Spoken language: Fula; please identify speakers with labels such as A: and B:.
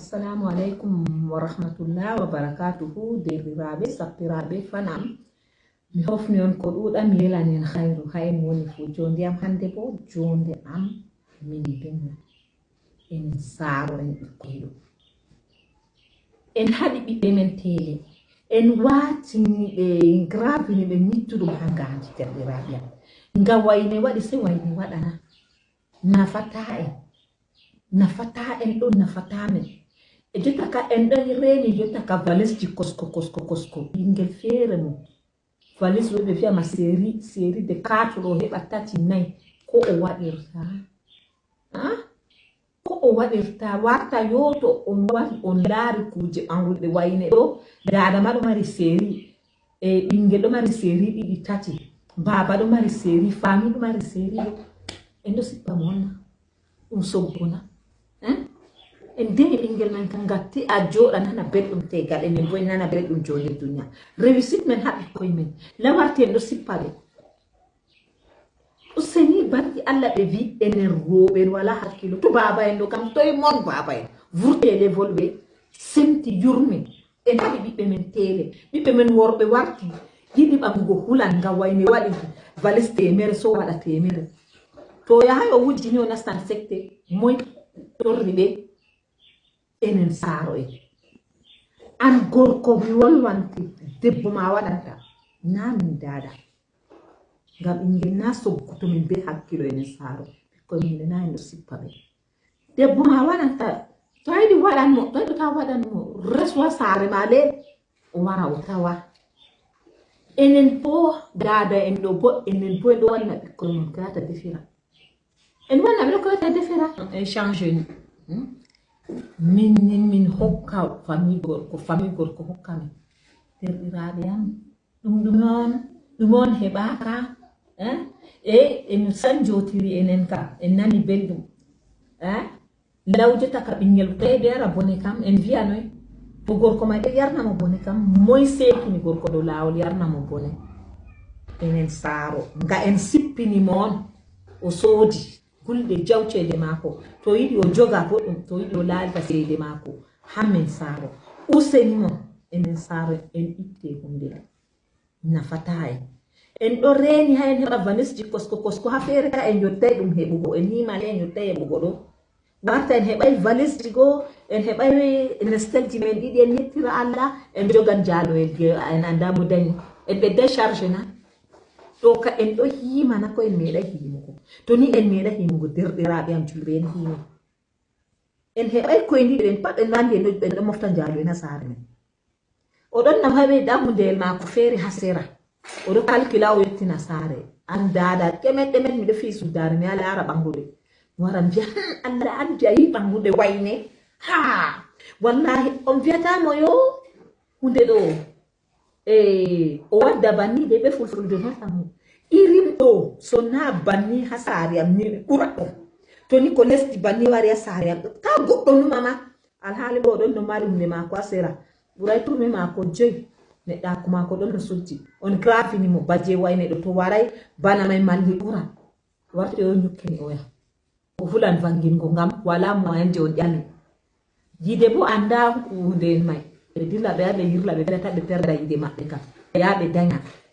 A: Assalamu alaikum wa rahmatullahi wa barakatuhu. Deriraɓe sappiraɓe fanam mi hofni on ko ɗuɗa mi yelanen khairu hayen woni fu. Jonde am hande bo jonde am min benna en saaro en ɓikkoyɗo en haɗi ɓiɓɓe men tele en watini ɓe gravini ɓe ñittuɗum ha ngaji derɗiraɓe am nga wayne waɗi se wayne waɗana nafata en ɗon nafata men e jotta ka en ɗon reni jotta ka valise ji kosko ɓingel feere mo valise ɗo ɓe wiyama série de 4 ɗo heɓa 3 4 ko o waɗirta warta yoto on wari on laari kuje ɓanguɗe wayne ɗo dada ma ɗo mari série e ɓingel ɗo mari série 2 3 baba ɗo mari série famille ɗo mari série ɗo en ɗo sippa mo onna ɗum sobbona en dewi ɓingel man kam gatti a joɗa nana belɗum tegal enen bo en nana belɗum jonde duniya réussite men ha ɓikkoye men lawarti en ɗo sippa ɓe useni barki Allah ɓe wi enen rewɓe en wala hakkilo to baba en ɗo kam toye mon baba en vurte levol ɓe semti yurmi en haɗi ɓiɓɓe men tele ɓiɓɓe men worɓe warti yiɗi ɓamugo hulan nga wayne waɗi valise temere so waɗa temere to yahay o wujjini o nastan secte moy torri ɓe enen saaro en an gorko mi wolwanti debbo ma waɗanta na min dada ngam ɓingel na sogguto min be hakkilo enen saaro ɓikkoye min na en ɗo sippa ɓe debbo ma waɗanta to yiɗi waɗanmo to yiɗi ta waɗanmo reswa saare ma le o wara o tawa enen bo dada en ɗo bo enen bo en ɗo wanna ɓikkoye mon gata defira en wanna ɓe ɗo gata defira en change ni min hokka famille gorko hokka min derɗiraɓe am ɗum on heɓaka e en sanjotiri enen kam en nani belɗum lawjota ka ɓingel tawi ɓe yara bone kam en wiya noy bo gorko may ɓe yarnamo bone kam moy sekini gorko ɗo lawol yarnamo bone enen saaro nga en sippinimo on o soodi gulɗe jawcede mako to yiɗi o joga goɗɗum to yiɗi o laalta seede mako hammen saaro useni mon enen saaro en itte hunde nafata en ɗo reeni ha en heɓa valise ji kosko ha feere ka en yottai ɗum heɓugo en himale en yottai heɓugo ɗo warta en heɓai valise ji goo en heɓai nestelji men ɗiɗi en yettira Allah en jogan jaloyel en anda mo dañi en ɓedda charge na to ka en ɗo himana ko en meeɗa himugo to ni en meeɗa himugo derɗiraɓe am julɓe en himi en heɓai koyniɗen pat en nandi en ɗo mofta jalo en ha saare men oɗon nam haɓe ɗa hundeyel mako feere ha sera oɗo calcula o yettina saare an dada ɗemen miɗo fi suddare mi ala ara ɓanguɗe wara mbiya Allah andi a yi ɓanguɗe wayne ha wallahi on wiyatamo yo hunde ɗo o wadda banni de ɓe fulfulde notamo irin ɗo so na banni ha saare am ni ɓe ɓura ɗo to ni ko lesdi banni wari ha saare am ka goɗɗo numama alhaali bo ɗon no mari hunde mako ha sera ɓuray turmi mako 5 neɗɗako mako ɗon no sujji on grafini mo baje wayne ɗo to waray bana may malli ɓura warti o ñukkini oya o hulan vangingo ngam wala moyen je on ƴami yide bo anda hunde en may ɓe dilla ɓe yaɓe yirla ɓe welata ɓe perda yide maɓɓe kam ɓe yaɓe daña